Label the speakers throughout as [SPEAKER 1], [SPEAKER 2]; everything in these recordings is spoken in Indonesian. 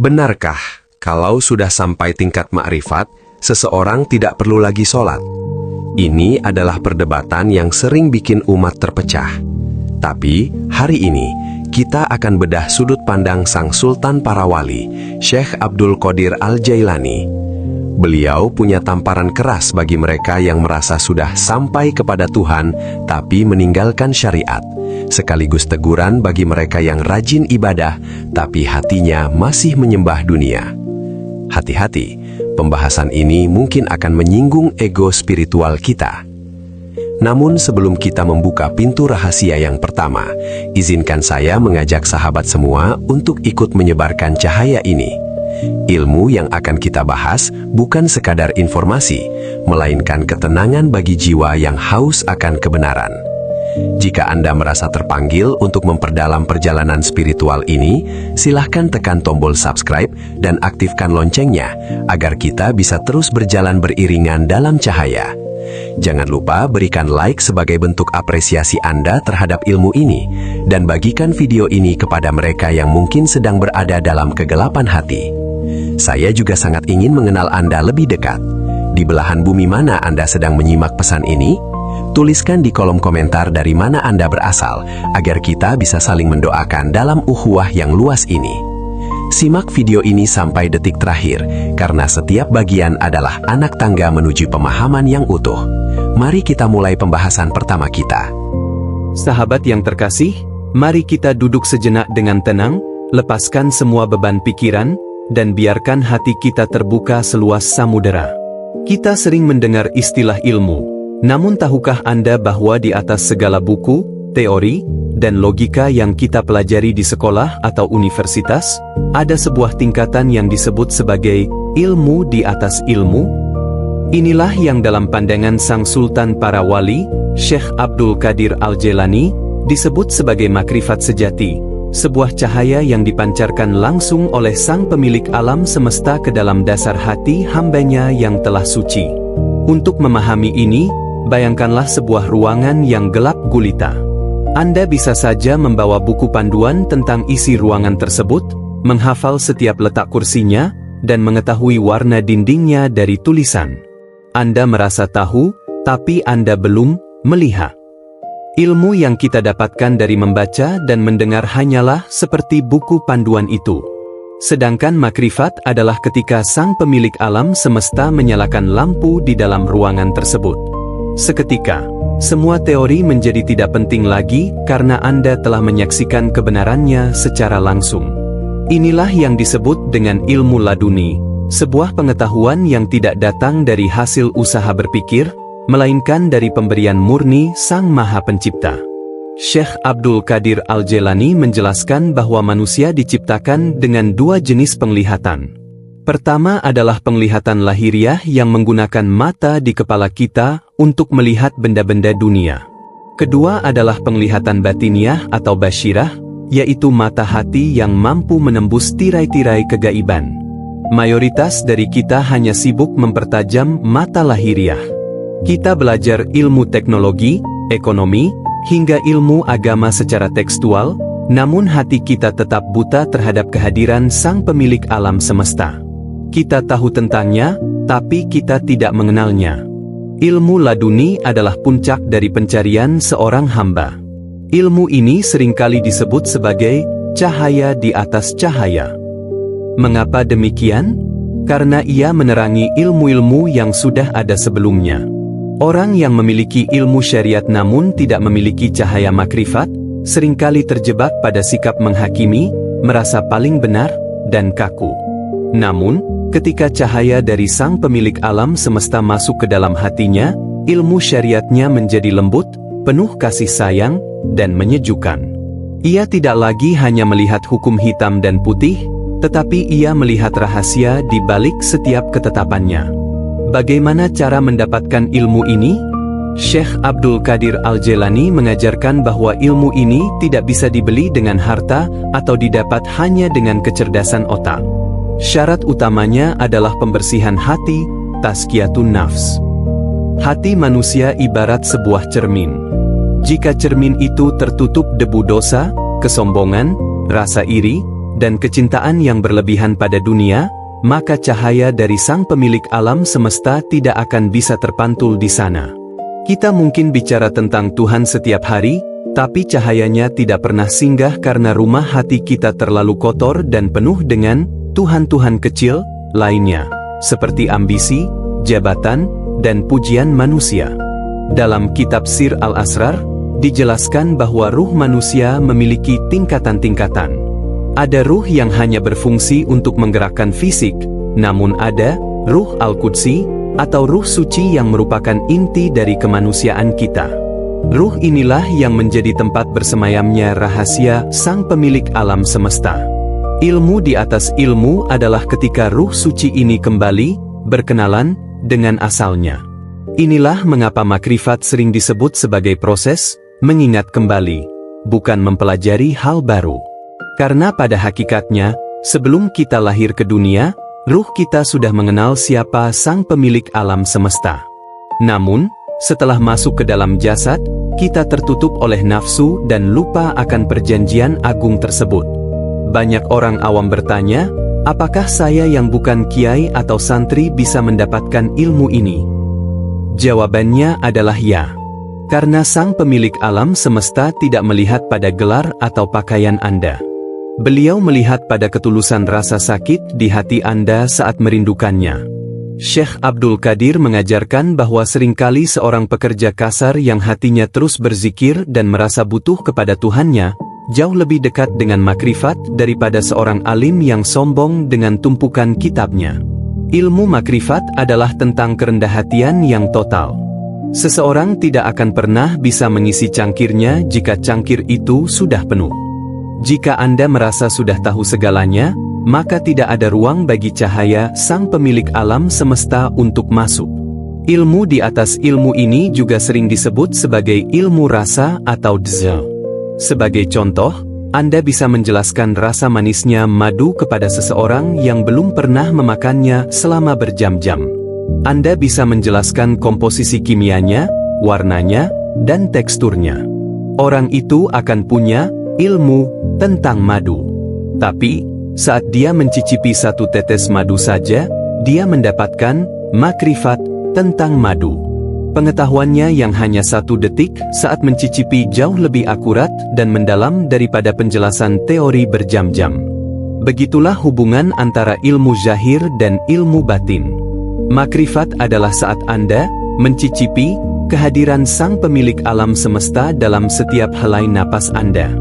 [SPEAKER 1] Benarkah kalau sudah sampai tingkat makrifat, seseorang tidak perlu lagi sholat? Ini adalah perdebatan yang sering bikin umat terpecah. Tapi hari ini kita akan bedah sudut pandang sang Sultan para wali, Syekh Abdul Qadir Al-Jailani. Beliau punya tamparan keras bagi mereka yang merasa sudah sampai kepada Tuhan tapi meninggalkan syariat, sekaligus teguran bagi mereka yang rajin ibadah tapi hatinya masih menyembah dunia. Hati-hati, pembahasan ini mungkin akan menyinggung ego spiritual kita. Namun sebelum kita membuka pintu rahasia yang pertama, izinkan saya mengajak sahabat semua untuk ikut menyebarkan cahaya ini. Ilmu yang akan kita bahas bukan sekadar informasi, melainkan ketenangan bagi jiwa yang haus akan kebenaran. Jika Anda merasa terpanggil untuk memperdalam perjalanan spiritual ini, silahkan tekan tombol subscribe dan aktifkan loncengnya agar kita bisa terus berjalan beriringan dalam cahaya. Jangan lupa berikan like sebagai bentuk apresiasi Anda terhadap ilmu ini dan bagikan video ini kepada mereka yang mungkin sedang berada dalam kegelapan hati. Saya juga sangat ingin mengenal Anda lebih dekat. Di belahan bumi mana Anda sedang menyimak pesan ini? Tuliskan di kolom komentar dari mana Anda berasal, agar kita bisa saling mendoakan dalam ukhuwah yang luas ini. Simak video ini sampai detik terakhir, karena setiap bagian adalah anak tangga menuju pemahaman yang utuh. Mari kita mulai pembahasan pertama kita.
[SPEAKER 2] Sahabat yang terkasih, mari kita duduk sejenak dengan tenang, lepaskan semua beban pikiran, dan biarkan hati kita terbuka seluas samudera. Kita sering mendengar istilah ilmu, namun tahukah Anda bahwa di atas segala buku, teori, dan logika yang kita pelajari di sekolah atau universitas, ada sebuah tingkatan yang disebut sebagai ilmu di atas ilmu? Inilah yang dalam pandangan sang Sultan para wali, Syekh Abdul Qadir Al-Jailani, disebut sebagai makrifat sejati, sebuah cahaya yang dipancarkan langsung oleh sang pemilik alam semesta ke dalam dasar hati hambanya yang telah suci. Untuk memahami ini, bayangkanlah sebuah ruangan yang gelap gulita. Anda bisa saja membawa buku panduan tentang isi ruangan tersebut, menghafal setiap letak kursinya, dan mengetahui warna dindingnya dari tulisan. Anda merasa tahu, tapi Anda belum melihat. Ilmu yang kita dapatkan dari membaca dan mendengar hanyalah seperti buku panduan itu. Sedangkan makrifat adalah ketika sang pemilik alam semesta menyalakan lampu di dalam ruangan tersebut. Seketika, semua teori menjadi tidak penting lagi karena Anda telah menyaksikan kebenarannya secara langsung. Inilah yang disebut dengan ilmu laduni, sebuah pengetahuan yang tidak datang dari hasil usaha berpikir, melainkan dari pemberian murni Sang Maha Pencipta. Syekh Abdul Qadir Al-Jailani menjelaskan bahwa manusia diciptakan dengan dua jenis penglihatan. Pertama adalah penglihatan lahiriah yang menggunakan mata di kepala kita untuk melihat benda-benda dunia. Kedua adalah penglihatan batiniah atau basyirah, yaitu mata hati yang mampu menembus tirai-tirai kegaiban. Mayoritas dari kita hanya sibuk mempertajam mata lahiriah. Kita belajar ilmu teknologi, ekonomi, hingga ilmu agama secara tekstual, namun hati kita tetap buta terhadap kehadiran sang pemilik alam semesta. Kita tahu tentangnya, tapi kita tidak mengenalnya. Ilmu laduni adalah puncak dari pencarian seorang hamba. Ilmu ini seringkali disebut sebagai cahaya di atas cahaya. Mengapa demikian? Karena ia menerangi ilmu-ilmu yang sudah ada sebelumnya. Orang yang memiliki ilmu syariat namun tidak memiliki cahaya makrifat, seringkali terjebak pada sikap menghakimi, merasa paling benar, dan kaku. Namun, ketika cahaya dari sang pemilik alam semesta masuk ke dalam hatinya, ilmu syariatnya menjadi lembut, penuh kasih sayang, dan menyejukkan. Ia tidak lagi hanya melihat hukum hitam dan putih, tetapi ia melihat rahasia di balik setiap ketetapannya. Bagaimana cara mendapatkan ilmu ini? Syekh Abdul Qadir Al-Jailani mengajarkan bahwa ilmu ini tidak bisa dibeli dengan harta atau didapat hanya dengan kecerdasan otak. Syarat utamanya adalah pembersihan hati, tazkiyatun nafs. Hati manusia ibarat sebuah cermin. Jika cermin itu tertutup debu dosa, kesombongan, rasa iri, dan kecintaan yang berlebihan pada dunia, maka cahaya dari Sang Pemilik alam semesta tidak akan bisa terpantul di sana. Kita mungkin bicara tentang Tuhan setiap hari, tapi cahayanya tidak pernah singgah karena rumah hati kita terlalu kotor dan penuh dengan Tuhan-Tuhan kecil lainnya, seperti ambisi, jabatan, dan pujian manusia. Dalam kitab Sir Al-Asrar, dijelaskan bahwa ruh manusia memiliki tingkatan-tingkatan. Ada ruh yang hanya berfungsi untuk menggerakkan fisik, namun ada ruh Al-Qudsi, atau ruh suci yang merupakan inti dari kemanusiaan kita. Ruh inilah yang menjadi tempat bersemayamnya rahasia Sang Pemilik alam semesta. Ilmu di atas ilmu adalah ketika ruh suci ini kembali berkenalan dengan asalnya. Inilah mengapa makrifat sering disebut sebagai proses mengingat kembali, bukan mempelajari hal baru. Karena pada hakikatnya, sebelum kita lahir ke dunia, ruh kita sudah mengenal siapa Sang Pemilik alam semesta. Namun, setelah masuk ke dalam jasad, kita tertutup oleh nafsu dan lupa akan perjanjian agung tersebut. Banyak orang awam bertanya, apakah saya yang bukan kiai atau santri bisa mendapatkan ilmu ini? Jawabannya adalah ya. Karena Sang Pemilik alam semesta tidak melihat pada gelar atau pakaian Anda. Beliau melihat pada ketulusan rasa sakit di hati Anda saat merindukannya. Syekh Abdul Qadir mengajarkan bahwa seringkali seorang pekerja kasar yang hatinya terus berzikir dan merasa butuh kepada Tuhannya, jauh lebih dekat dengan makrifat daripada seorang alim yang sombong dengan tumpukan kitabnya. Ilmu makrifat adalah tentang kerendah hatian yang total. Seseorang tidak akan pernah bisa mengisi cangkirnya jika cangkir itu sudah penuh. Jika Anda merasa sudah tahu segalanya, maka tidak ada ruang bagi cahaya Sang Pemilik alam semesta untuk masuk. Ilmu di atas ilmu ini juga sering disebut sebagai ilmu rasa atau dzha. Sebagai contoh, Anda bisa menjelaskan rasa manisnya madu kepada seseorang yang belum pernah memakannya selama berjam-jam. Anda bisa menjelaskan komposisi kimianya, warnanya, dan teksturnya. Orang itu akan punya ilmu tentang madu. Tapi, saat dia mencicipi satu tetes madu saja, dia mendapatkan makrifat tentang madu. Pengetahuannya yang hanya 1 detik saat mencicipi jauh lebih akurat dan mendalam daripada penjelasan teori berjam-jam. Begitulah hubungan antara ilmu zahir dan ilmu batin. Makrifat adalah saat Anda mencicipi kehadiran Sang Pemilik alam semesta dalam setiap helai napas Anda.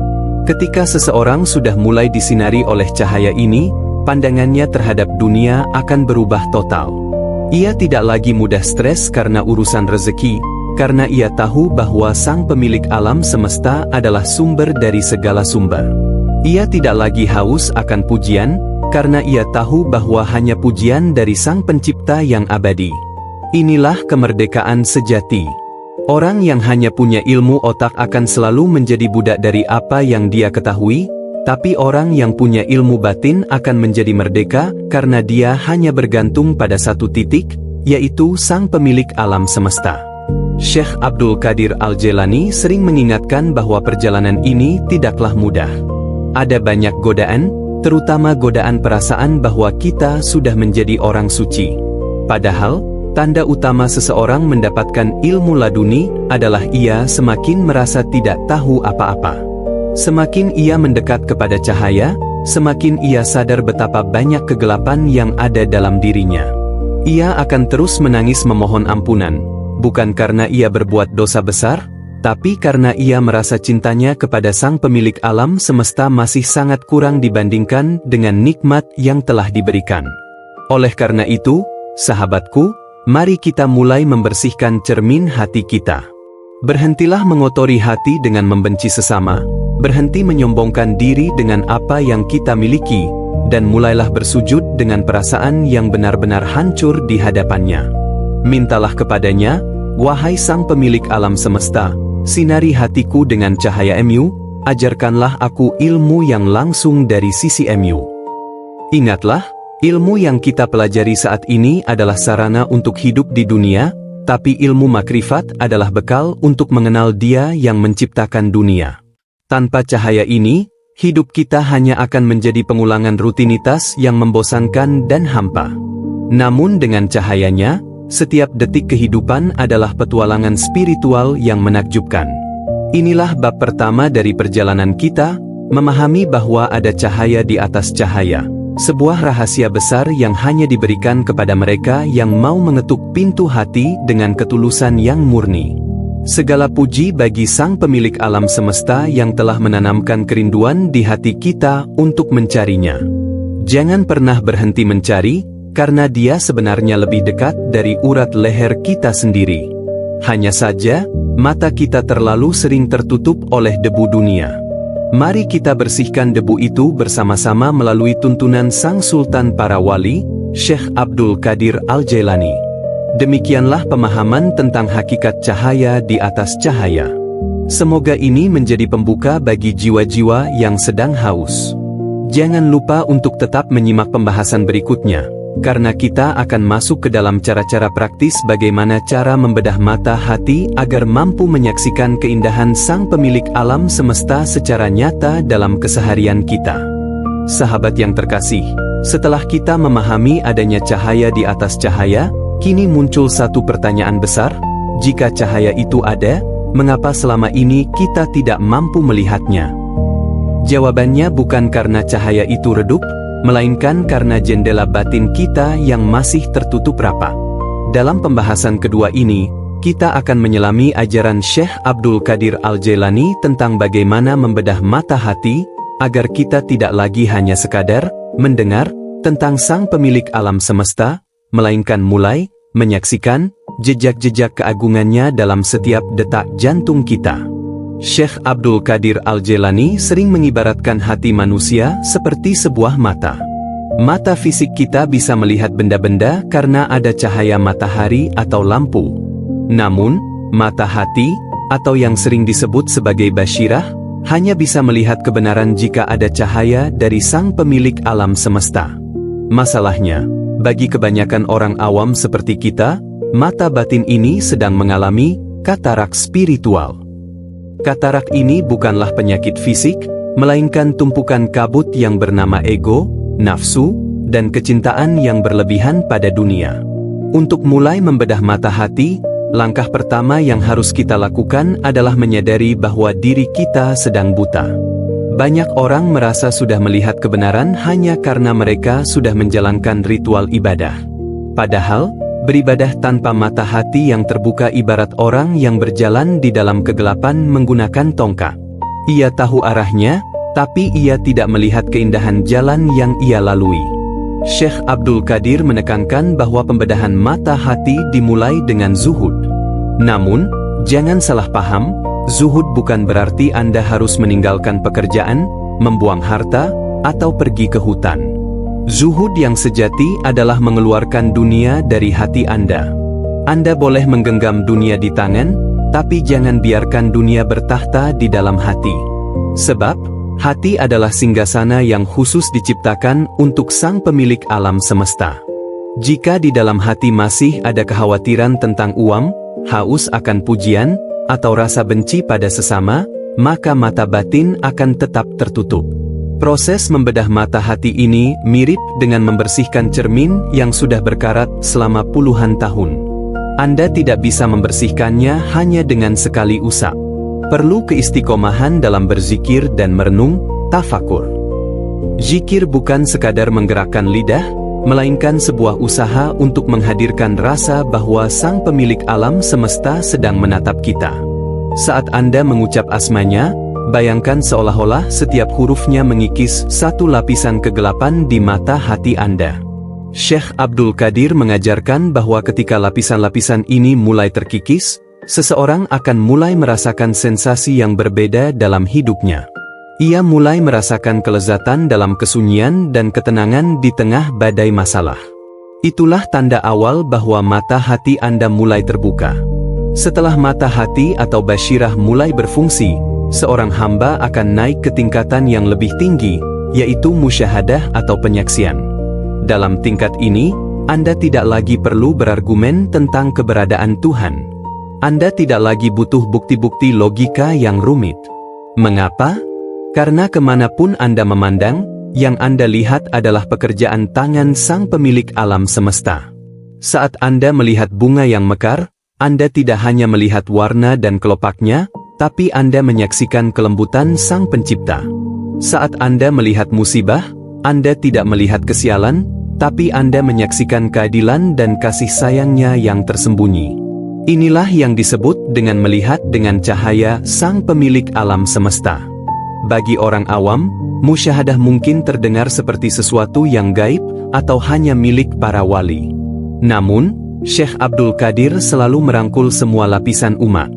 [SPEAKER 2] Ketika seseorang sudah mulai disinari oleh cahaya ini, pandangannya terhadap dunia akan berubah total. Ia tidak lagi mudah stres karena urusan rezeki, karena ia tahu bahwa Sang Pemilik alam semesta adalah sumber dari segala sumber. Ia tidak lagi haus akan pujian, karena ia tahu bahwa hanya pujian dari Sang Pencipta yang abadi. Inilah kemerdekaan sejati. Orang yang hanya punya ilmu otak akan selalu menjadi budak dari apa yang dia ketahui, tapi orang yang punya ilmu batin akan menjadi merdeka karena dia hanya bergantung pada satu titik, yaitu Sang Pemilik alam semesta. Syekh Abdul Qadir Al-Jailani sering mengingatkan bahwa perjalanan ini tidaklah mudah. Ada banyak godaan, terutama godaan perasaan bahwa kita sudah menjadi orang suci. Padahal, tanda utama seseorang mendapatkan ilmu laduni adalah ia semakin merasa tidak tahu apa-apa. Semakin ia mendekat kepada cahaya, semakin ia sadar betapa banyak kegelapan yang ada dalam dirinya. Ia akan terus menangis memohon ampunan, bukan karena ia berbuat dosa besar, tapi karena ia merasa cintanya kepada Sang Pemilik alam semesta masih sangat kurang dibandingkan dengan nikmat yang telah diberikan. Oleh karena itu, sahabatku, mari kita mulai membersihkan cermin hati kita. Berhentilah mengotori hati dengan membenci sesama, berhenti menyombongkan diri dengan apa yang kita miliki, dan mulailah bersujud dengan perasaan yang benar-benar hancur di hadapannya. Mintalah kepadanya, wahai Sang Pemilik alam semesta, sinari hatiku dengan cahaya MU, ajarkanlah aku ilmu yang langsung dari sisi MU. Ingatlah, ilmu yang kita pelajari saat ini adalah sarana untuk hidup di dunia, tapi ilmu makrifat adalah bekal untuk mengenal Dia yang menciptakan dunia. Tanpa cahaya ini, hidup kita hanya akan menjadi pengulangan rutinitas yang membosankan dan hampa. Namun dengan cahayanya, setiap detik kehidupan adalah petualangan spiritual yang menakjubkan. Inilah bab pertama dari perjalanan kita, memahami bahwa ada cahaya di atas cahaya. Sebuah rahasia besar yang hanya diberikan kepada mereka yang mau mengetuk pintu hati dengan ketulusan yang murni. Segala puji bagi Sang Pemilik alam semesta yang telah menanamkan kerinduan di hati kita untuk mencarinya. Jangan pernah berhenti mencari, karena Dia sebenarnya lebih dekat dari urat leher kita sendiri. Hanya saja, mata kita terlalu sering tertutup oleh debu dunia. Mari kita bersihkan debu itu bersama-sama melalui tuntunan Sang Sultan para Wali, Syekh Abdul Qadir Al-Jailani. Demikianlah pemahaman tentang hakikat cahaya di atas cahaya. Semoga ini menjadi pembuka bagi jiwa-jiwa yang sedang haus. Jangan lupa untuk tetap menyimak pembahasan berikutnya, karena kita akan masuk ke dalam cara-cara praktis bagaimana cara membedah mata hati agar mampu menyaksikan keindahan Sang Pemilik alam semesta secara nyata dalam keseharian kita. Sahabat yang terkasih, setelah kita memahami adanya cahaya di atas cahaya, kini muncul satu pertanyaan besar: jika cahaya itu ada, mengapa selama ini kita tidak mampu melihatnya? Jawabannya bukan karena cahaya itu redup, melainkan karena jendela batin kita yang masih tertutup rapat. Dalam pembahasan kedua ini, kita akan menyelami ajaran Syekh Abdul Qadir Al-Jailani tentang bagaimana membedah mata hati, agar kita tidak lagi hanya sekadar mendengar tentang Sang Pemilik alam semesta, melainkan mulai menyaksikan jejak-jejak keagungannya dalam setiap detak jantung kita. Syekh Abdul Qadir Al-Jailani sering mengibaratkan hati manusia seperti sebuah mata. Mata fisik kita bisa melihat benda-benda karena ada cahaya matahari atau lampu. Namun, mata hati, atau yang sering disebut sebagai basyirah, hanya bisa melihat kebenaran jika ada cahaya dari Sang Pemilik alam semesta. Masalahnya, bagi kebanyakan orang awam seperti kita, mata batin ini sedang mengalami katarak spiritual. Katarak ini bukanlah penyakit fisik, melainkan tumpukan kabut yang bernama ego, nafsu, dan kecintaan yang berlebihan pada dunia. Untuk mulai membedah mata hati, langkah pertama yang harus kita lakukan adalah menyadari bahwa diri kita sedang buta. Banyak orang merasa sudah melihat kebenaran hanya karena mereka sudah menjalankan ritual ibadah. Padahal, beribadah tanpa mata hati yang terbuka ibarat orang yang berjalan di dalam kegelapan menggunakan tongkat. Ia tahu arahnya, tapi ia tidak melihat keindahan jalan yang ia lalui. Syekh Abdul Qadir menekankan bahwa pembedahan mata hati dimulai dengan zuhud. Namun, jangan salah paham, zuhud bukan berarti Anda harus meninggalkan pekerjaan, membuang harta, atau pergi ke hutan. Zuhud yang sejati adalah mengeluarkan dunia dari hati Anda. Anda boleh menggenggam dunia di tangan, tapi jangan biarkan dunia bertahta di dalam hati. Sebab, hati adalah singgasana yang khusus diciptakan untuk Sang Pemilik alam semesta. Jika di dalam hati masih ada kekhawatiran tentang uang, haus akan pujian, atau rasa benci pada sesama, maka mata batin akan tetap tertutup. Proses membedah mata hati ini mirip dengan membersihkan cermin yang sudah berkarat selama puluhan tahun. Anda tidak bisa membersihkannya hanya dengan sekali usap. Perlu keistiqomahan dalam berzikir dan merenung, tafakur. Zikir bukan sekadar menggerakkan lidah, melainkan sebuah usaha untuk menghadirkan rasa bahwa Sang Pemilik alam semesta sedang menatap kita. Saat Anda mengucap asmanya, bayangkan seolah-olah setiap hurufnya mengikis satu lapisan kegelapan di mata hati Anda. Syekh Abdul Qadir mengajarkan bahwa ketika lapisan-lapisan ini mulai terkikis, seseorang akan mulai merasakan sensasi yang berbeda dalam hidupnya. Ia mulai merasakan kelezatan dalam kesunyian dan ketenangan di tengah badai masalah. Itulah tanda awal bahwa mata hati Anda mulai terbuka. Setelah mata hati atau basyirah mulai berfungsi, seorang hamba akan naik ke tingkatan yang lebih tinggi, yaitu musyahadah atau penyaksian. Dalam tingkat ini, Anda tidak lagi perlu berargumen tentang keberadaan Tuhan. Anda tidak lagi butuh bukti-bukti logika yang rumit. Mengapa? Karena kemanapun Anda memandang, yang Anda lihat adalah pekerjaan tangan Sang Pemilik alam semesta. Saat Anda melihat bunga yang mekar, Anda tidak hanya melihat warna dan kelopaknya, tapi Anda menyaksikan kelembutan Sang Pencipta. Saat Anda melihat musibah, Anda tidak melihat kesialan, tapi Anda menyaksikan keadilan dan kasih sayangnya yang tersembunyi. Inilah yang disebut dengan melihat dengan cahaya Sang Pemilik alam semesta. Bagi orang awam, musyahadah mungkin terdengar seperti sesuatu yang gaib atau hanya milik para wali. Namun, Syekh Abdul Qadir selalu merangkul semua lapisan umat.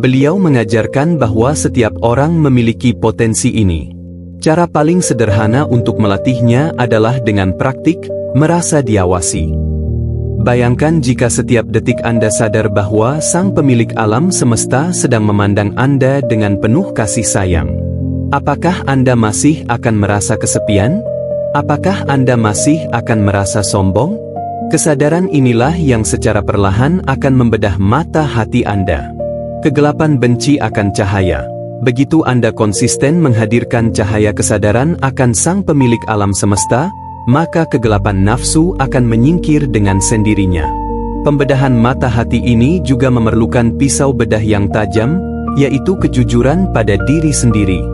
[SPEAKER 2] Beliau mengajarkan bahwa setiap orang memiliki potensi ini. Cara paling sederhana untuk melatihnya adalah dengan praktik, merasa diawasi. Bayangkan jika setiap detik Anda sadar bahwa Sang Pemilik alam semesta sedang memandang Anda dengan penuh kasih sayang. Apakah Anda masih akan merasa kesepian? Apakah Anda masih akan merasa sombong? Kesadaran inilah yang secara perlahan akan membedah mata hati Anda. Kegelapan benci akan cahaya. Begitu Anda konsisten menghadirkan cahaya kesadaran akan Sang Pemilik alam semesta, maka kegelapan nafsu akan menyingkir dengan sendirinya. Pembedahan mata hati ini juga memerlukan pisau bedah yang tajam, yaitu kejujuran pada diri sendiri.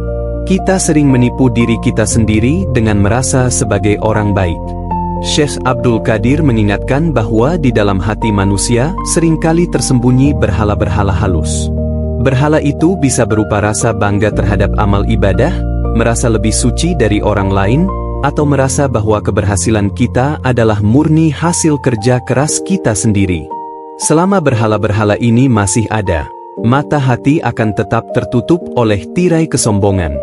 [SPEAKER 2] Kita sering menipu diri kita sendiri dengan merasa sebagai orang baik. Syekh Abdul Qadir mengingatkan bahwa di dalam hati manusia seringkali tersembunyi berhala-berhala halus. Berhala itu bisa berupa rasa bangga terhadap amal ibadah, merasa lebih suci dari orang lain, atau merasa bahwa keberhasilan kita adalah murni hasil kerja keras kita sendiri. Selama berhala-berhala ini masih ada, mata hati akan tetap tertutup oleh tirai kesombongan.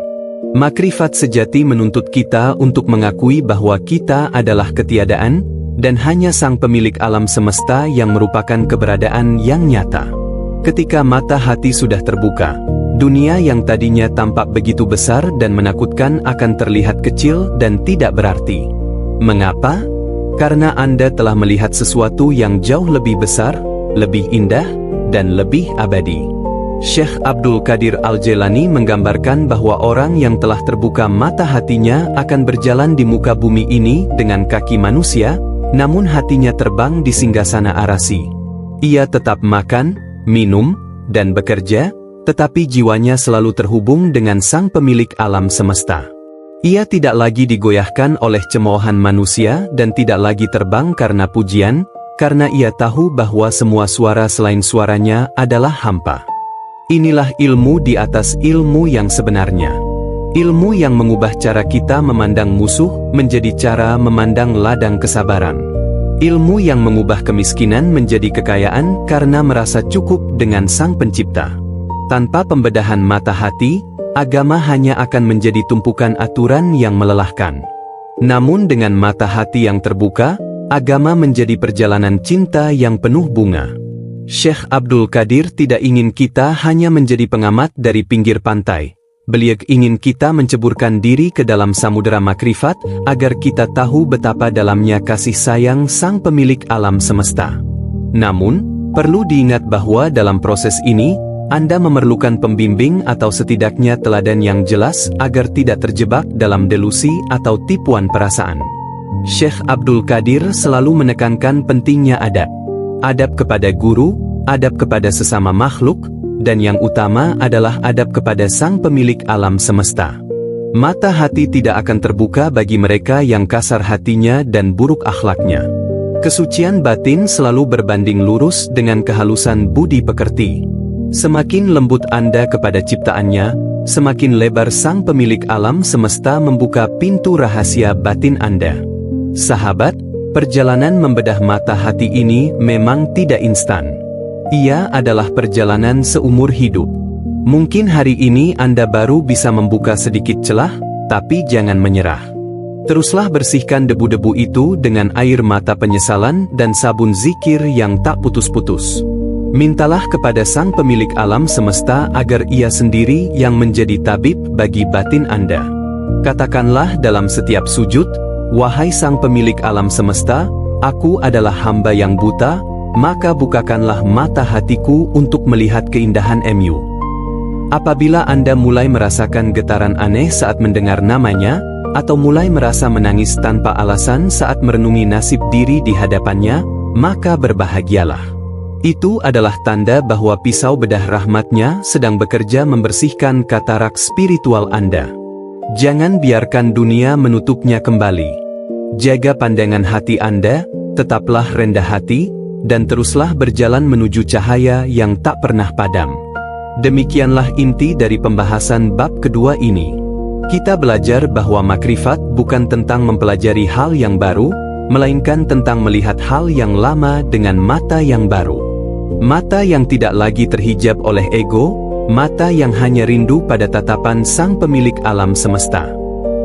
[SPEAKER 2] Makrifat sejati menuntut kita untuk mengakui bahwa kita adalah ketiadaan, dan hanya Sang Pemilik alam semesta yang merupakan keberadaan yang nyata. Ketika mata hati sudah terbuka, dunia yang tadinya tampak begitu besar dan menakutkan akan terlihat kecil dan tidak berarti. Mengapa? Karena Anda telah melihat sesuatu yang jauh lebih besar, lebih indah, dan lebih abadi. Syekh Abdul Qadir Al-Jailani menggambarkan bahwa orang yang telah terbuka mata hatinya akan berjalan di muka bumi ini dengan kaki manusia, namun hatinya terbang di singgasana arasi. Ia tetap makan, minum, dan bekerja, tetapi jiwanya selalu terhubung dengan Sang Pemilik alam semesta. Ia tidak lagi digoyahkan oleh cemoohan manusia dan tidak lagi terbang karena pujian, karena ia tahu bahwa semua suara selain suaranya adalah hampa. Inilah ilmu di atas ilmu yang sebenarnya. Ilmu yang mengubah cara kita memandang musuh menjadi cara memandang ladang kesabaran. Ilmu yang mengubah kemiskinan menjadi kekayaan karena merasa cukup dengan Sang Pencipta. Tanpa pembedahan mata hati, agama hanya akan menjadi tumpukan aturan yang melelahkan. Namun dengan mata hati yang terbuka, agama menjadi perjalanan cinta yang penuh bunga. Syekh Abdul Qadir tidak ingin kita hanya menjadi pengamat dari pinggir pantai. Beliau ingin kita menceburkan diri ke dalam samudera makrifat, agar kita tahu betapa dalamnya kasih sayang Sang Pemilik alam semesta. Namun, perlu diingat bahwa dalam proses ini, Anda memerlukan pembimbing atau setidaknya teladan yang jelas agar tidak terjebak dalam delusi atau tipuan perasaan. Syekh Abdul Qadir selalu menekankan pentingnya adab. Adab kepada guru, adab kepada sesama makhluk, dan yang utama adalah adab kepada Sang Pemilik alam semesta. Mata hati tidak akan terbuka bagi mereka yang kasar hatinya dan buruk akhlaknya. Kesucian batin selalu berbanding lurus dengan kehalusan budi pekerti. Semakin lembut Anda kepada ciptaannya, semakin lebar Sang Pemilik alam semesta membuka pintu rahasia batin Anda. Sahabat, perjalanan membedah mata hati ini memang tidak instan. Ia adalah perjalanan seumur hidup. Mungkin hari ini Anda baru bisa membuka sedikit celah, tapi jangan menyerah. Teruslah bersihkan debu-debu itu dengan air mata penyesalan dan sabun zikir yang tak putus-putus. Mintalah kepada Sang Pemilik alam semesta agar Ia sendiri yang menjadi tabib bagi batin Anda. Katakanlah dalam setiap sujud, "Wahai Sang Pemilik alam semesta, aku adalah hamba yang buta, maka bukakanlah mata hatiku untuk melihat keindahan-Mu." Apabila Anda mulai merasakan getaran aneh saat mendengar namanya, atau mulai merasa menangis tanpa alasan saat merenungi nasib diri di hadapannya, maka berbahagialah. Itu adalah tanda bahwa pisau bedah rahmatnya sedang bekerja membersihkan katarak spiritual Anda. Jangan biarkan dunia menutupnya kembali. Jaga pandangan hati Anda, tetaplah rendah hati, dan teruslah berjalan menuju cahaya yang tak pernah padam. Demikianlah inti dari pembahasan bab kedua ini. Kita belajar bahwa makrifat bukan tentang mempelajari hal yang baru, melainkan tentang melihat hal yang lama dengan mata yang baru. Mata yang tidak lagi terhijab oleh ego, mata yang hanya rindu pada tatapan Sang Pemilik alam semesta.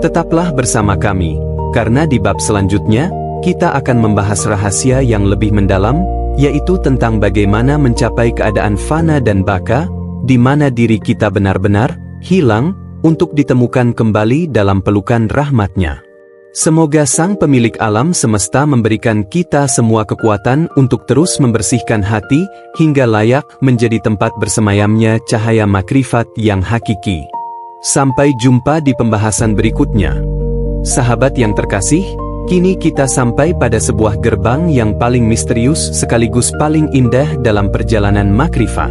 [SPEAKER 2] Tetaplah bersama kami, karena di bab selanjutnya, kita akan membahas rahasia yang lebih mendalam, yaitu tentang bagaimana mencapai keadaan fana dan baka, di mana diri kita benar-benar hilang, untuk ditemukan kembali dalam pelukan rahmat-Nya. Semoga Sang Pemilik alam semesta memberikan kita semua kekuatan untuk terus membersihkan hati, hingga layak menjadi tempat bersemayamnya cahaya makrifat yang hakiki. Sampai jumpa di pembahasan berikutnya. Sahabat yang terkasih, kini kita sampai pada sebuah gerbang yang paling misterius sekaligus paling indah dalam perjalanan makrifat.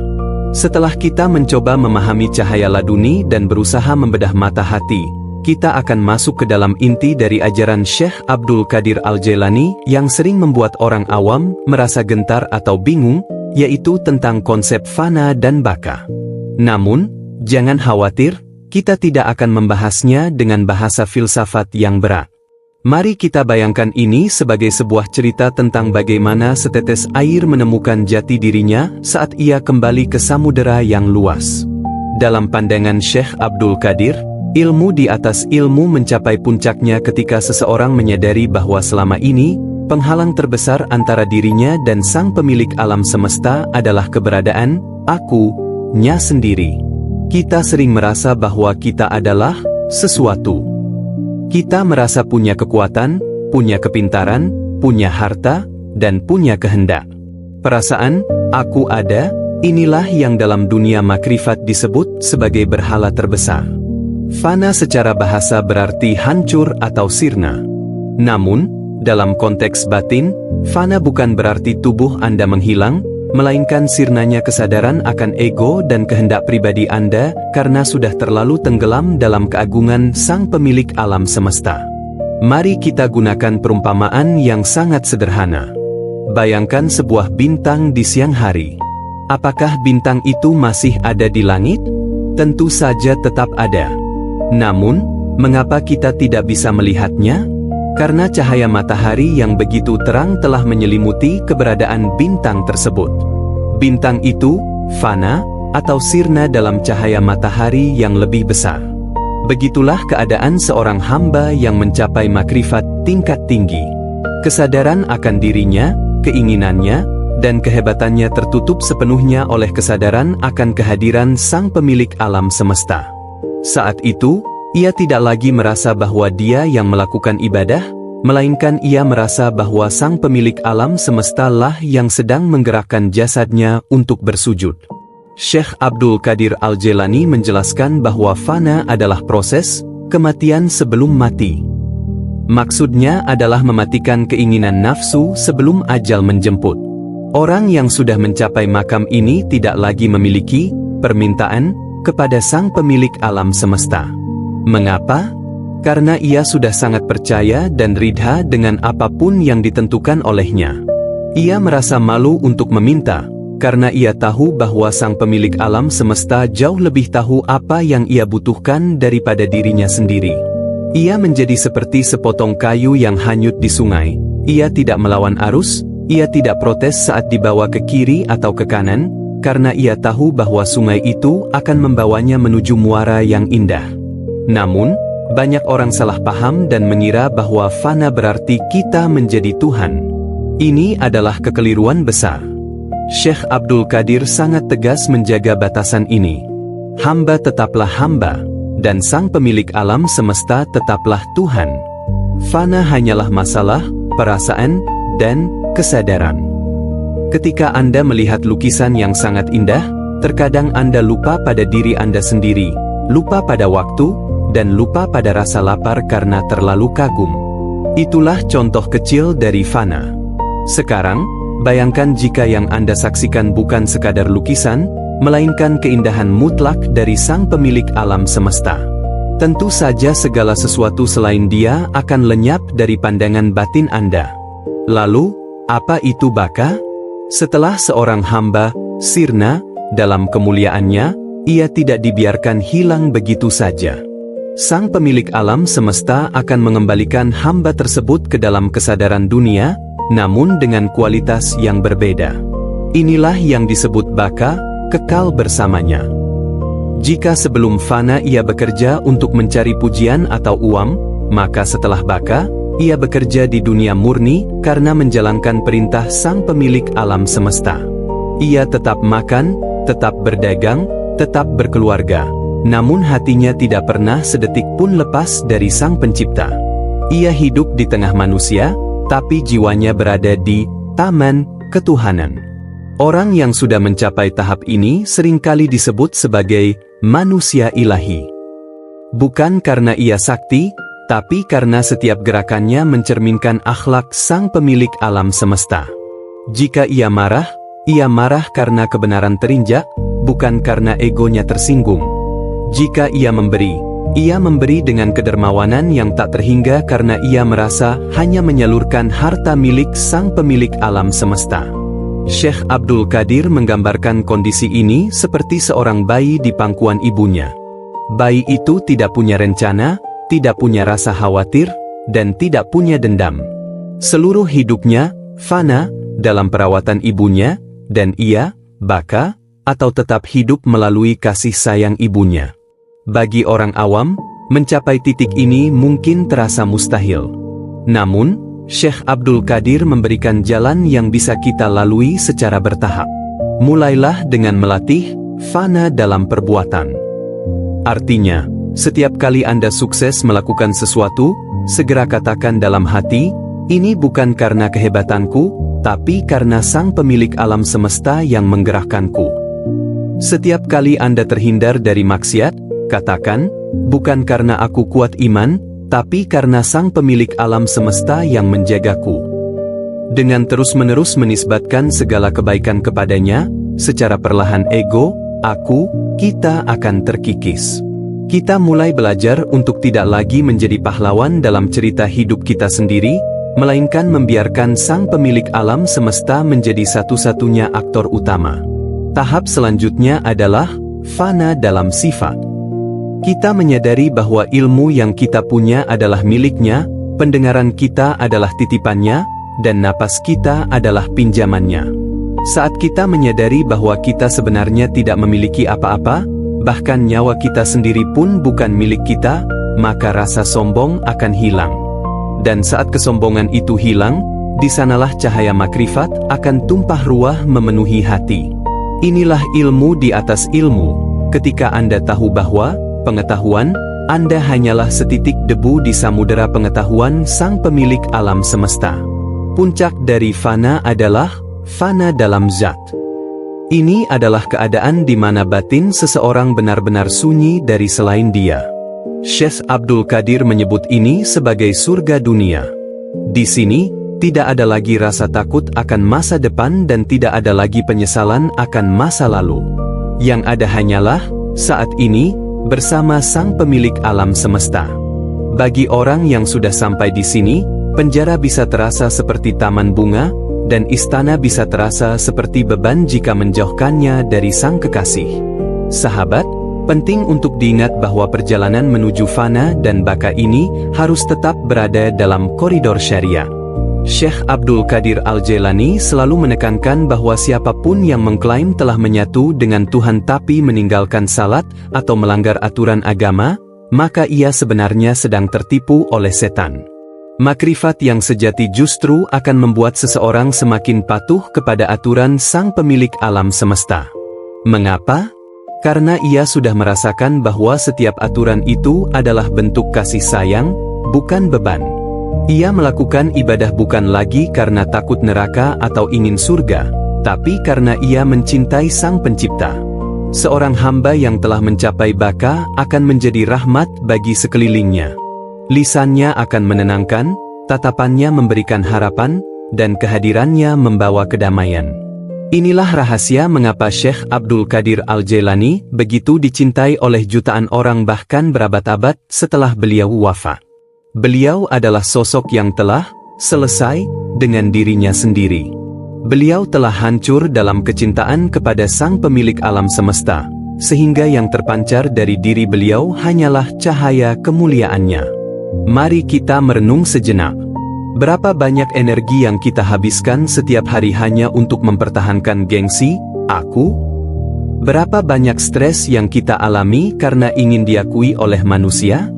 [SPEAKER 2] Setelah kita mencoba memahami cahaya laduni dan berusaha membedah mata hati, kita akan masuk ke dalam inti dari ajaran Syekh Abdul Qadir Al-Jailani yang sering membuat orang awam merasa gentar atau bingung, yaitu tentang konsep fana dan baka. Namun, jangan khawatir, kita tidak akan membahasnya dengan bahasa filsafat yang berat. Mari kita bayangkan ini sebagai sebuah cerita tentang bagaimana setetes air menemukan jati dirinya saat ia kembali ke samudera yang luas. Dalam pandangan Syekh Abdul Qadir, ilmu di atas ilmu mencapai puncaknya ketika seseorang menyadari bahwa selama ini, penghalang terbesar antara dirinya dan Sang Pemilik alam semesta adalah keberadaan aku-nya sendiri. Kita sering merasa bahwa kita adalah sesuatu. Kita merasa punya kekuatan, punya kepintaran, punya harta, dan punya kehendak. Perasaan, aku ada, inilah yang dalam dunia makrifat disebut sebagai berhala terbesar. Fana secara bahasa berarti hancur atau sirna. Namun, dalam konteks batin, fana bukan berarti tubuh Anda menghilang, melainkan sirnanya kesadaran akan ego dan kehendak pribadi Anda karena sudah terlalu tenggelam dalam keagungan Sang Pemilik alam semesta. Mari kita gunakan perumpamaan yang sangat sederhana. Bayangkan sebuah bintang di siang hari. Apakah bintang itu masih ada di langit? Tentu saja tetap ada. Namun, mengapa kita tidak bisa melihatnya? Karena cahaya matahari yang begitu terang telah menyelimuti keberadaan bintang tersebut. Bintang itu, fana, atau sirna dalam cahaya matahari yang lebih besar. Begitulah keadaan seorang hamba yang mencapai makrifat tingkat tinggi. Kesadaran akan dirinya, keinginannya, dan kehebatannya tertutup sepenuhnya oleh kesadaran akan kehadiran Sang Pemilik alam semesta. Saat itu, ia tidak lagi merasa bahwa dia yang melakukan ibadah, melainkan ia merasa bahwa Sang Pemilik alam semesta lah yang sedang menggerakkan jasadnya untuk bersujud. Syekh Abdul Qadir Al-Jailani menjelaskan bahwa fana adalah proses kematian sebelum mati. Maksudnya adalah mematikan keinginan nafsu sebelum ajal menjemput. Orang yang sudah mencapai makam ini tidak lagi memiliki permintaan kepada Sang Pemilik alam semesta. Mengapa? Karena ia sudah sangat percaya dan ridha dengan apapun yang ditentukan olehnya. Ia merasa malu untuk meminta, karena ia tahu bahwa Sang Pemilik alam semesta jauh lebih tahu apa yang ia butuhkan daripada dirinya sendiri. Ia menjadi seperti sepotong kayu yang hanyut di sungai. Ia tidak melawan arus, ia tidak protes saat dibawa ke kiri atau ke kanan, karena ia tahu bahwa sungai itu akan membawanya menuju muara yang indah. Namun, banyak orang salah paham dan mengira bahwa fana berarti kita menjadi Tuhan. Ini adalah kekeliruan besar. Syekh Abdul Qadir sangat tegas menjaga batasan ini. Hamba tetaplah hamba, dan Sang Pemilik alam semesta tetaplah Tuhan. Fana hanyalah masalah, perasaan, dan kesadaran. Ketika Anda melihat lukisan yang sangat indah, Terkadang Anda lupa pada diri Anda sendiri, lupa pada waktu, dan lupa pada rasa lapar karena terlalu kagum. Itulah contoh kecil dari fana. Sekarang, bayangkan jika yang Anda saksikan bukan sekadar lukisan, melainkan keindahan mutlak dari Sang Pemilik alam semesta. Tentu saja segala sesuatu selain Dia akan lenyap dari pandangan batin Anda. Lalu, apa itu baka? Setelah seorang hamba sirna dalam kemuliaannya, ia tidak dibiarkan hilang begitu saja. Sang Pemilik alam semesta akan mengembalikan hamba tersebut ke dalam kesadaran dunia, namun dengan kualitas yang berbeda. Inilah yang disebut baka, kekal bersamanya. Jika sebelum fana ia bekerja untuk mencari pujian atau uang, maka setelah baka, ia bekerja di dunia murni karena menjalankan perintah Sang Pemilik alam semesta. Ia tetap makan, tetap berdagang, tetap berkeluarga, namun hatinya tidak pernah sedetik pun lepas dari Sang Pencipta. Ia hidup di tengah manusia, tapi jiwanya berada di taman ketuhanan. Orang yang sudah mencapai tahap ini seringkali disebut sebagai manusia ilahi. Bukan karena ia sakti, tapi karena setiap gerakannya mencerminkan akhlak Sang Pemilik alam semesta. Jika ia marah karena kebenaran terinjak, bukan karena egonya tersinggung. Jika ia memberi dengan kedermawanan yang tak terhingga karena ia merasa hanya menyalurkan harta milik Sang Pemilik alam semesta. Syekh Abdul Qadir menggambarkan kondisi ini seperti seorang bayi di pangkuan ibunya. Bayi itu tidak punya rencana, tidak punya rasa khawatir, dan tidak punya dendam. Seluruh hidupnya fana dalam perawatan ibunya, dan ia baka atau tetap hidup melalui kasih sayang ibunya. Bagi orang awam, mencapai titik ini mungkin terasa mustahil. Namun, Syekh Abdul Qadir memberikan jalan yang bisa kita lalui secara bertahap. Mulailah dengan melatih fana dalam perbuatan. Artinya, setiap kali Anda sukses melakukan sesuatu, segera katakan dalam hati, ini bukan karena kehebatanku, tapi karena Sang Pemilik alam semesta yang menggerakkanku. Setiap kali Anda terhindar dari maksiat, katakan, bukan karena aku kuat iman, tapi karena Sang Pemilik alam semesta yang menjagaku. Dengan terus-menerus menisbatkan segala kebaikan kepadanya, secara perlahan ego, aku, kita akan terkikis. Kita mulai belajar untuk tidak lagi menjadi pahlawan dalam cerita hidup kita sendiri, melainkan membiarkan Sang Pemilik alam semesta menjadi satu-satunya aktor utama. Tahap selanjutnya adalah fana dalam sifat. Kita menyadari bahwa ilmu yang kita punya adalah miliknya, pendengaran kita adalah titipannya, dan napas kita adalah pinjamannya. Saat kita menyadari bahwa kita sebenarnya tidak memiliki apa-apa, bahkan nyawa kita sendiri pun bukan milik kita, maka rasa sombong akan hilang. Dan saat kesombongan itu hilang, di sanalah cahaya makrifat akan tumpah ruah memenuhi hati. Inilah ilmu di atas ilmu, ketika Anda tahu bahwa pengetahuan Anda hanyalah setitik debu di samudera pengetahuan Sang Pemilik alam semesta. Puncak dari fana adalah fana dalam zat. Ini adalah keadaan di mana batin seseorang benar-benar sunyi dari selain Dia. Syekh Abdul Qadir menyebut ini sebagai surga dunia. Di sini, tidak ada lagi rasa takut akan masa depan dan tidak ada lagi penyesalan akan masa lalu. Yang ada hanyalah, saat ini, bersama Sang Pemilik alam semesta. Bagi orang yang sudah sampai di sini, penjara bisa terasa seperti taman bunga, dan istana bisa terasa seperti beban jika menjauhkannya dari Sang Kekasih. Sahabat, penting untuk diingat bahwa perjalanan menuju fana dan baka ini harus tetap berada dalam koridor syariah. Syekh Abdul Qadir Al-Jailani selalu menekankan bahwa siapapun yang mengklaim telah menyatu dengan Tuhan tapi meninggalkan salat atau melanggar aturan agama, maka ia sebenarnya sedang tertipu oleh setan. Makrifat yang sejati justru akan membuat seseorang semakin patuh kepada aturan Sang Pemilik alam semesta. Mengapa? Karena ia sudah merasakan bahwa setiap aturan itu adalah bentuk kasih sayang, bukan beban. Ia melakukan ibadah bukan lagi karena takut neraka atau ingin surga, tapi karena ia mencintai Sang Pencipta. Seorang hamba yang telah mencapai baka akan menjadi rahmat bagi sekelilingnya. Lisannya akan menenangkan, tatapannya memberikan harapan, dan kehadirannya membawa kedamaian. Inilah rahasia mengapa Syekh Abdul Qadir Al-Jailani begitu dicintai oleh jutaan orang bahkan berabad-abad setelah beliau wafat. Beliau adalah sosok yang telah selesai dengan dirinya sendiri. Beliau telah hancur dalam kecintaan kepada Sang Pemilik alam semesta, sehingga yang terpancar dari diri beliau hanyalah cahaya kemuliaannya. Mari kita merenung sejenak. Berapa banyak energi yang kita habiskan setiap hari hanya untuk mempertahankan gengsi, aku? Berapa banyak stres yang kita alami karena ingin diakui oleh manusia?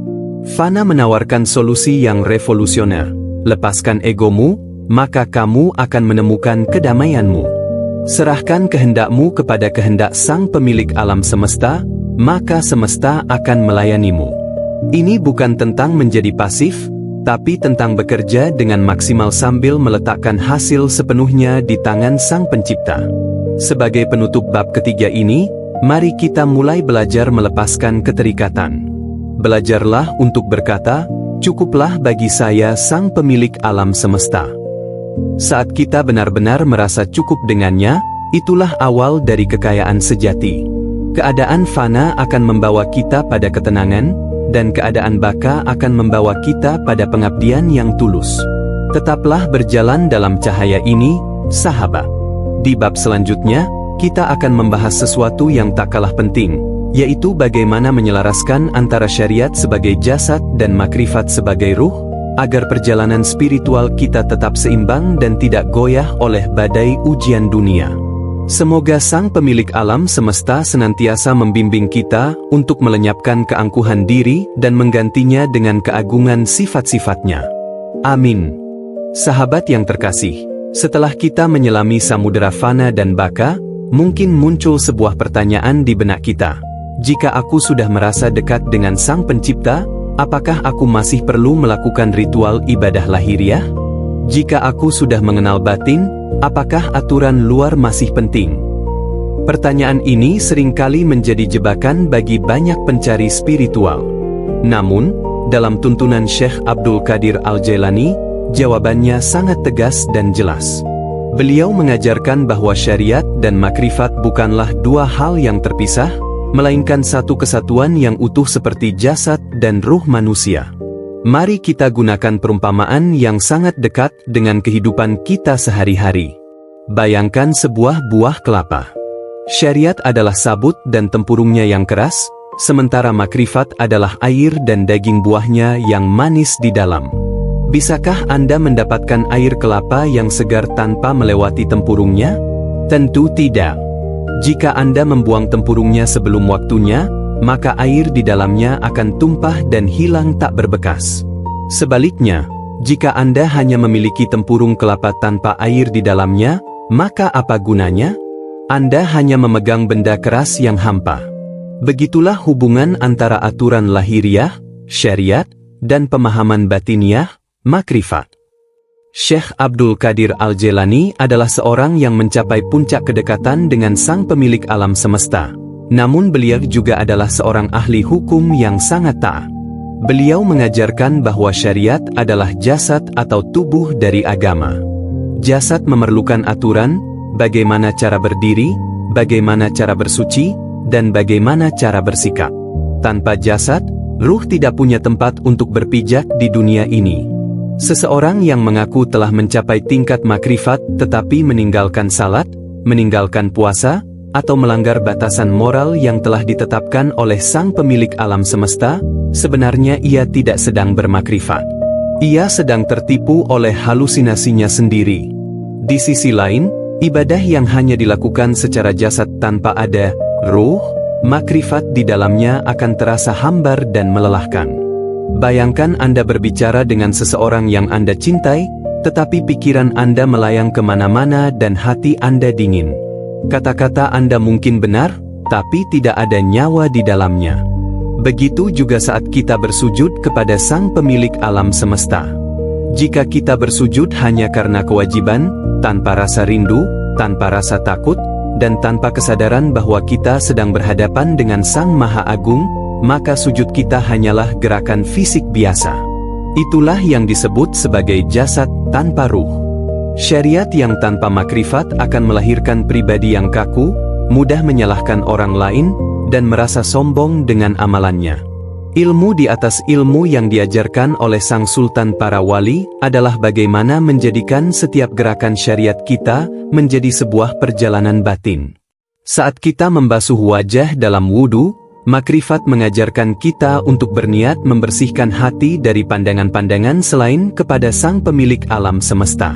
[SPEAKER 2] Fana menawarkan solusi yang revolusioner. Lepaskan egomu, maka kamu akan menemukan kedamaianmu. Serahkan kehendakmu kepada kehendak Sang Pemilik alam semesta, maka semesta akan melayanimu. Ini bukan tentang menjadi pasif, tapi tentang bekerja dengan maksimal sambil meletakkan hasil sepenuhnya di tangan Sang Pencipta. Sebagai penutup bab ketiga ini, mari kita mulai belajar melepaskan keterikatan. Belajarlah untuk berkata, "Cukuplah bagi saya Sang Pemilik alam semesta." Saat kita benar-benar merasa cukup dengannya, itulah awal dari kekayaan sejati. Keadaan fana akan membawa kita pada ketenangan, dan keadaan baka akan membawa kita pada pengabdian yang tulus. Tetaplah berjalan dalam cahaya ini, sahabat. Di bab selanjutnya, kita akan membahas sesuatu yang tak kalah penting, yaitu bagaimana menyelaraskan antara syariat sebagai jasad dan makrifat sebagai ruh, agar perjalanan spiritual kita tetap seimbang dan tidak goyah oleh badai ujian dunia. Semoga Sang Pemilik alam semesta senantiasa membimbing kita untuk melenyapkan keangkuhan diri dan menggantinya dengan keagungan sifat-sifatnya. Amin. Sahabat yang terkasih, setelah kita menyelami samudera fana dan baka, mungkin muncul sebuah pertanyaan di benak kita. Jika aku sudah merasa dekat dengan Sang Pencipta, apakah aku masih perlu melakukan ritual ibadah lahiriah? Jika aku sudah mengenal batin, apakah aturan luar masih penting? Pertanyaan ini seringkali menjadi jebakan bagi banyak pencari spiritual. Namun, dalam tuntunan Syekh Abdul Qadir Al-Jailani, jawabannya sangat tegas dan jelas. Beliau mengajarkan bahwa syariat dan makrifat bukanlah dua hal yang terpisah, melainkan satu kesatuan yang utuh seperti jasad dan ruh manusia. Mari kita gunakan perumpamaan yang sangat dekat dengan kehidupan kita sehari-hari. Bayangkan sebuah buah kelapa. Syariat adalah sabut dan tempurungnya yang keras, sementara makrifat adalah air dan daging buahnya yang manis di dalam. Bisakah Anda mendapatkan air kelapa yang segar tanpa melewati tempurungnya? Tentu tidak. Jika Anda membuang tempurungnya sebelum waktunya, maka air di dalamnya akan tumpah dan hilang tak berbekas. Sebaliknya, jika Anda hanya memiliki tempurung kelapa tanpa air di dalamnya, maka apa gunanya? Anda hanya memegang benda keras yang hampa. Begitulah hubungan antara aturan lahiriah, syariat, dan pemahaman batiniah, makrifat. Syekh Abdul Qadir Al-Jailani adalah seorang yang mencapai puncak kedekatan dengan Sang Pemilik alam semesta. Namun beliau juga adalah seorang ahli hukum yang sangat taat. Beliau mengajarkan bahwa syariat adalah jasad atau tubuh dari agama. Jasad memerlukan aturan, bagaimana cara berdiri, bagaimana cara bersuci, dan bagaimana cara bersikap. Tanpa jasad, ruh tidak punya tempat untuk berpijak di dunia ini. Seseorang yang mengaku telah mencapai tingkat makrifat tetapi meninggalkan salat, meninggalkan puasa, atau melanggar batasan moral yang telah ditetapkan oleh Sang Pemilik alam semesta, sebenarnya ia tidak sedang bermakrifat. Ia sedang tertipu oleh halusinasinya sendiri. Di sisi lain, ibadah yang hanya dilakukan secara jasad tanpa ada ruh, makrifat di dalamnya akan terasa hambar dan melelahkan. Bayangkan Anda berbicara dengan seseorang yang Anda cintai, tetapi pikiran Anda melayang kemana-mana dan hati Anda dingin. Kata-kata Anda mungkin benar, tapi tidak ada nyawa di dalamnya. Begitu juga saat kita bersujud kepada Sang Pemilik alam semesta. Jika kita bersujud hanya karena kewajiban, tanpa rasa rindu, tanpa rasa takut, dan tanpa kesadaran bahwa kita sedang berhadapan dengan Sang Maha Agung, maka sujud kita hanyalah gerakan fisik biasa. Itulah yang disebut sebagai jasad tanpa ruh. Syariat yang tanpa makrifat akan melahirkan pribadi yang kaku, mudah menyalahkan orang lain, dan merasa sombong dengan amalannya. Ilmu di atas ilmu yang diajarkan oleh Sang Sultan para wali adalah bagaimana menjadikan setiap gerakan syariat kita menjadi sebuah perjalanan batin. Saat kita membasuh wajah dalam wudu, makrifat mengajarkan kita untuk berniat membersihkan hati dari pandangan-pandangan selain kepada Sang Pemilik alam semesta.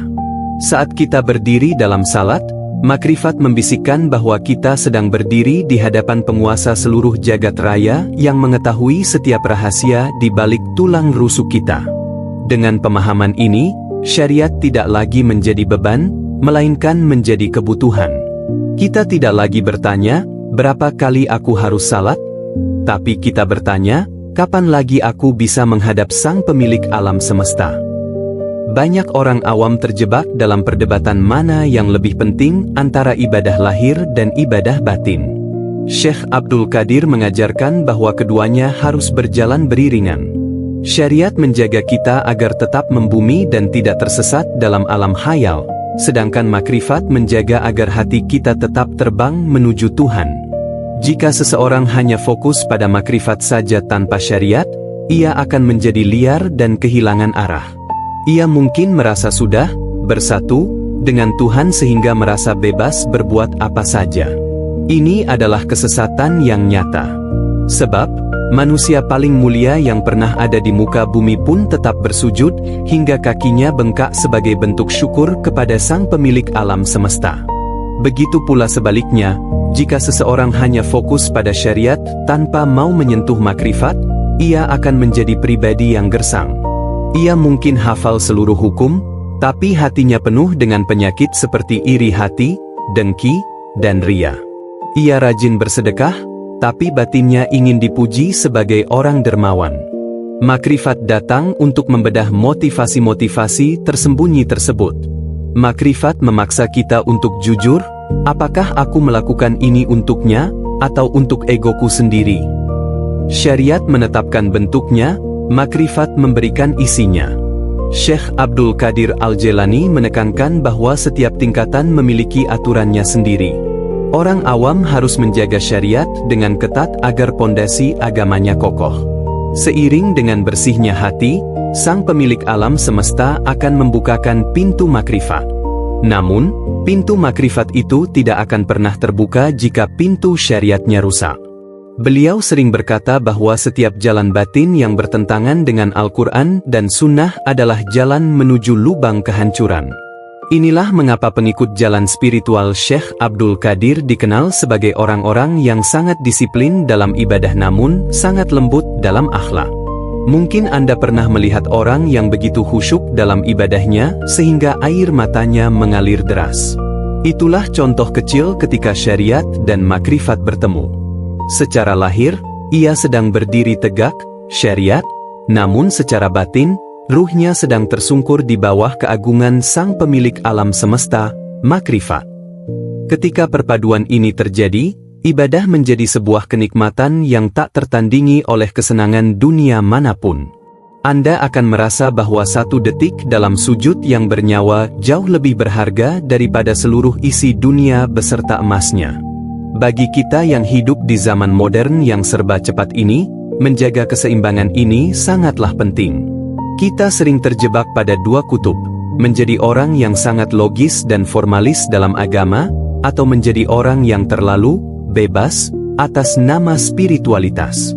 [SPEAKER 2] Saat kita berdiri dalam salat, makrifat membisikkan bahwa kita sedang berdiri di hadapan penguasa seluruh jagat raya yang mengetahui setiap rahasia di balik tulang rusuk kita. Dengan pemahaman ini, syariat tidak lagi menjadi beban, melainkan menjadi kebutuhan. Kita tidak lagi bertanya, berapa kali aku harus salat? Tapi kita bertanya, kapan lagi aku bisa menghadap Sang Pemilik alam semesta? Banyak orang awam terjebak dalam perdebatan mana yang lebih penting antara ibadah lahir dan ibadah batin. Syekh Abdul Qadir mengajarkan bahwa keduanya harus berjalan beriringan. Syariat menjaga kita agar tetap membumi dan tidak tersesat dalam alam khayal, sedangkan makrifat menjaga agar hati kita tetap terbang menuju Tuhan. Jika seseorang hanya fokus pada makrifat saja tanpa syariat, ia akan menjadi liar dan kehilangan arah. Ia mungkin merasa sudah bersatu dengan Tuhan sehingga merasa bebas berbuat apa saja. Ini adalah kesesatan yang nyata. Sebab, manusia paling mulia yang pernah ada di muka bumi pun tetap bersujud hingga kakinya bengkak sebagai bentuk syukur kepada Sang Pemilik alam semesta. Begitu pula sebaliknya, jika seseorang hanya fokus pada syariat tanpa mau menyentuh makrifat, ia akan menjadi pribadi yang gersang. Ia mungkin hafal seluruh hukum, tapi hatinya penuh dengan penyakit seperti iri hati, dengki, dan ria. Ia rajin bersedekah, tapi batinnya ingin dipuji sebagai orang dermawan. Makrifat datang untuk membedah motivasi-motivasi tersembunyi tersebut. Makrifat memaksa kita untuk jujur, apakah aku melakukan ini untuknya, atau untuk egoku sendiri? Syariat menetapkan bentuknya, makrifat memberikan isinya. Syekh Abdul Qadir Al-Jailani menekankan bahwa setiap tingkatan memiliki aturannya sendiri. Orang awam harus menjaga syariat dengan ketat agar pondasi agamanya kokoh. Seiring dengan bersihnya hati, Sang Pemilik alam semesta akan membukakan pintu makrifat. Namun, pintu makrifat itu tidak akan pernah terbuka jika pintu syariatnya rusak. Beliau sering berkata bahwa setiap jalan batin yang bertentangan dengan Al-Quran dan Sunnah adalah jalan menuju lubang kehancuran. Inilah mengapa pengikut jalan spiritual Syekh Abdul Qadir dikenal sebagai orang-orang yang sangat disiplin dalam ibadah namun sangat lembut dalam akhlak. Mungkin Anda pernah melihat orang yang begitu khusyuk dalam ibadahnya sehingga air matanya mengalir deras. Itulah contoh kecil ketika syariat dan makrifat bertemu. Secara lahir, ia sedang berdiri tegak, syariat, namun secara batin, ruhnya sedang tersungkur di bawah keagungan Sang Pemilik alam semesta, makrifat. Ketika perpaduan ini terjadi, ibadah menjadi sebuah kenikmatan yang tak tertandingi oleh kesenangan dunia manapun. Anda akan merasa bahwa satu detik dalam sujud yang bernyawa jauh lebih berharga daripada seluruh isi dunia beserta emasnya. Bagi kita yang hidup di zaman modern yang serba cepat ini, menjaga keseimbangan ini sangatlah penting. Kita sering terjebak pada dua kutub, menjadi orang yang sangat logis dan formalis dalam agama, atau menjadi orang yang terlalu bebas atas nama spiritualitas.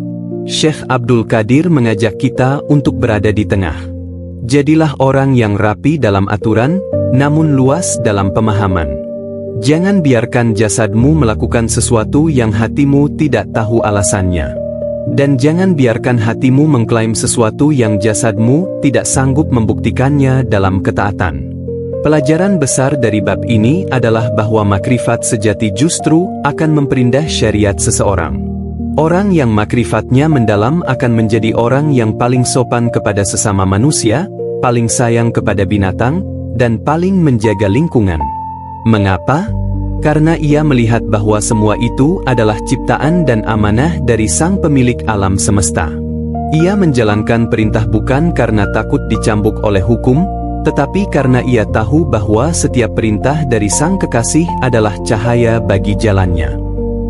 [SPEAKER 2] Syekh Abdul Qadir mengajak kita untuk berada di tengah. Jadilah orang yang rapi dalam aturan, namun luas dalam pemahaman. Jangan biarkan jasadmu melakukan sesuatu yang hatimu tidak tahu alasannya. Dan jangan biarkan hatimu mengklaim sesuatu yang jasadmu tidak sanggup membuktikannya dalam ketaatan. Pelajaran besar dari bab ini adalah bahwa makrifat sejati justru akan memperindah syariat seseorang. Orang yang makrifatnya mendalam akan menjadi orang yang paling sopan kepada sesama manusia, paling sayang kepada binatang, dan paling menjaga lingkungan. Mengapa? Karena ia melihat bahwa semua itu adalah ciptaan dan amanah dari Sang Pemilik alam semesta. Ia menjalankan perintah bukan karena takut dicambuk oleh hukum, tetapi karena ia tahu bahwa setiap perintah dari Sang Kekasih adalah cahaya bagi jalannya.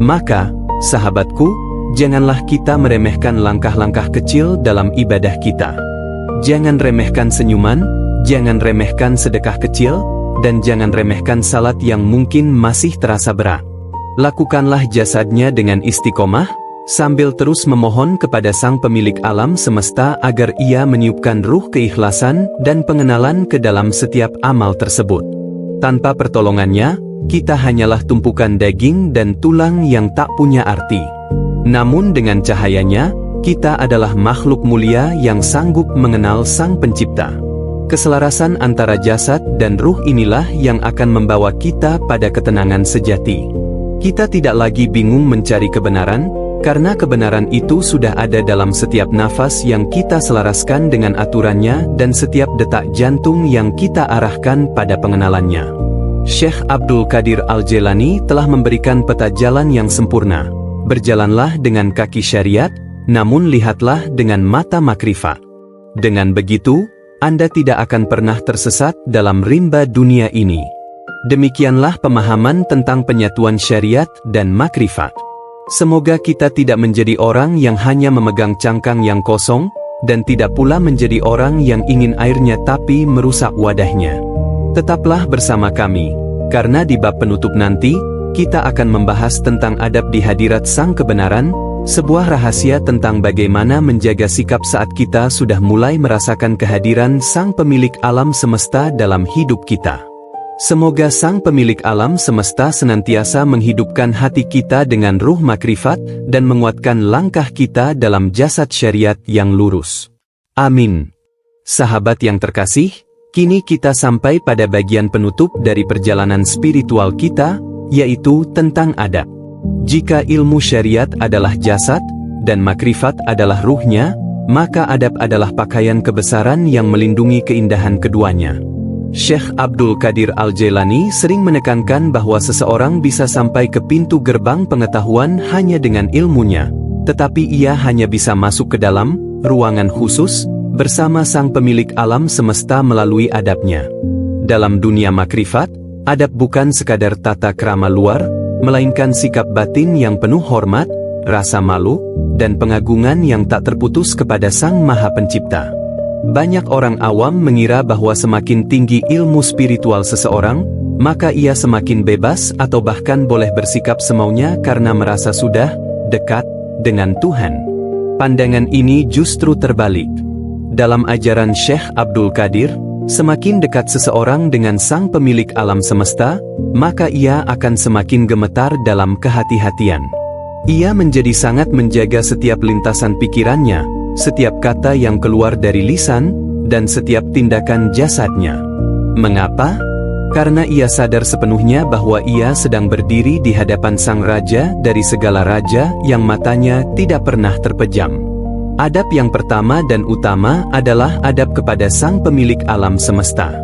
[SPEAKER 2] Maka, sahabatku, janganlah kita meremehkan langkah-langkah kecil dalam ibadah kita. Jangan remehkan senyuman, jangan remehkan sedekah kecil, dan jangan remehkan salat yang mungkin masih terasa berat. Lakukanlah jasadnya dengan istiqomah, sambil terus memohon kepada Sang Pemilik alam semesta agar ia meniupkan ruh keikhlasan dan pengenalan ke dalam setiap amal tersebut. Tanpa pertolongannya, kita hanyalah tumpukan daging dan tulang yang tak punya arti. Namun dengan cahayanya, kita adalah makhluk mulia yang sanggup mengenal Sang Pencipta. Keselarasan antara jasad dan ruh inilah yang akan membawa kita pada ketenangan sejati. Kita tidak lagi bingung mencari kebenaran, karena kebenaran itu sudah ada dalam setiap nafas yang kita selaraskan dengan aturannya dan setiap detak jantung yang kita arahkan pada pengenalannya. Syekh Abdul Qadir Al-Jailani telah memberikan peta jalan yang sempurna. Berjalanlah dengan kaki syariat, namun lihatlah dengan mata makrifat. Dengan begitu, Anda tidak akan pernah tersesat dalam rimba dunia ini. Demikianlah pemahaman tentang penyatuan syariat dan makrifat. Semoga kita tidak menjadi orang yang hanya memegang cangkang yang kosong, dan tidak pula menjadi orang yang ingin airnya tapi merusak wadahnya. Tetaplah bersama kami, karena di bab penutup nanti, kita akan membahas tentang adab di hadirat Sang Kebenaran, sebuah rahasia tentang bagaimana menjaga sikap saat kita sudah mulai merasakan kehadiran Sang Pemilik alam semesta dalam hidup kita. Semoga Sang Pemilik alam semesta senantiasa menghidupkan hati kita dengan ruh makrifat dan menguatkan langkah kita dalam jasad syariat yang lurus. Amin. Sahabat yang terkasih, kini kita sampai pada bagian penutup dari perjalanan spiritual kita, yaitu tentang adab. Jika ilmu syariat adalah jasad, dan makrifat adalah ruhnya, maka adab adalah pakaian kebesaran yang melindungi keindahan keduanya. Syekh Abdul Qadir Al-Jailani sering menekankan bahwa seseorang bisa sampai ke pintu gerbang pengetahuan hanya dengan ilmunya, tetapi ia hanya bisa masuk ke dalam ruangan khusus bersama Sang Pemilik alam semesta melalui adabnya. Dalam dunia makrifat, adab bukan sekadar tata krama luar, melainkan sikap batin yang penuh hormat, rasa malu, dan pengagungan yang tak terputus kepada Sang Maha Pencipta. Banyak orang awam mengira bahwa semakin tinggi ilmu spiritual seseorang, maka ia semakin bebas atau bahkan boleh bersikap semaunya karena merasa sudah dekat dengan Tuhan. Pandangan ini justru terbalik. Dalam ajaran Syekh Abdul Qadir, semakin dekat seseorang dengan Sang Pemilik alam semesta, maka ia akan semakin gemetar dalam kehati-hatian. Ia menjadi sangat menjaga setiap lintasan pikirannya, setiap kata yang keluar dari lisan, dan setiap tindakan jasadnya. Mengapa? Karena ia sadar sepenuhnya bahwa ia sedang berdiri di hadapan Sang Raja dari segala raja yang matanya tidak pernah terpejam. Adab yang pertama dan utama adalah adab kepada Sang Pemilik alam semesta.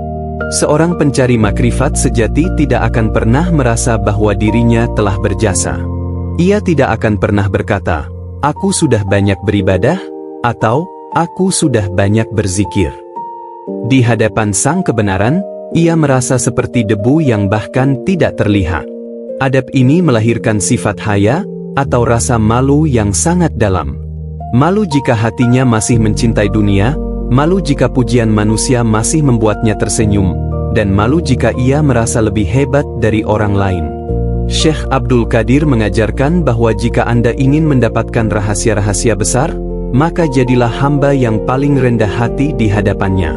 [SPEAKER 2] Seorang pencari makrifat sejati tidak akan pernah merasa bahwa dirinya telah berjasa. Ia tidak akan pernah berkata, "Aku sudah banyak beribadah," atau "Aku sudah banyak berzikir." Di hadapan Sang Kebenaran, ia merasa seperti debu yang bahkan tidak terlihat. Adab ini melahirkan sifat haya, atau rasa malu yang sangat dalam. Malu jika hatinya masih mencintai dunia, malu jika pujian manusia masih membuatnya tersenyum, dan malu jika ia merasa lebih hebat dari orang lain. Syekh Abdul Qadir mengajarkan bahwa jika Anda ingin mendapatkan rahasia-rahasia besar, maka jadilah hamba yang paling rendah hati di hadapannya.